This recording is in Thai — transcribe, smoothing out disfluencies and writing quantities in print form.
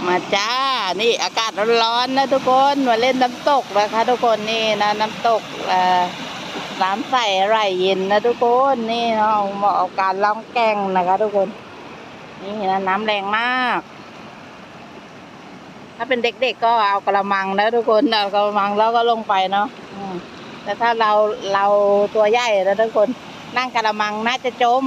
มาจ้านี่อากาศร้อนๆนะทุกคนมาเล่นน้ำตกนะคะทุกคนนี่นะน้ำตกน้ำใสไหลเย็นนะทุกคนนี่เนาะเหมาะกับการล่องแก่งนะคะทุกคนนี่นะน้ำแรงมากถ้าเป็นเด็กๆก็เอากระมังนะทุกคนเอากระมังแล้วก็ลงไปเนาะแต่ถ้าเราตัวใหญ่นะทุกคนนั่งกระมังน่าจะจม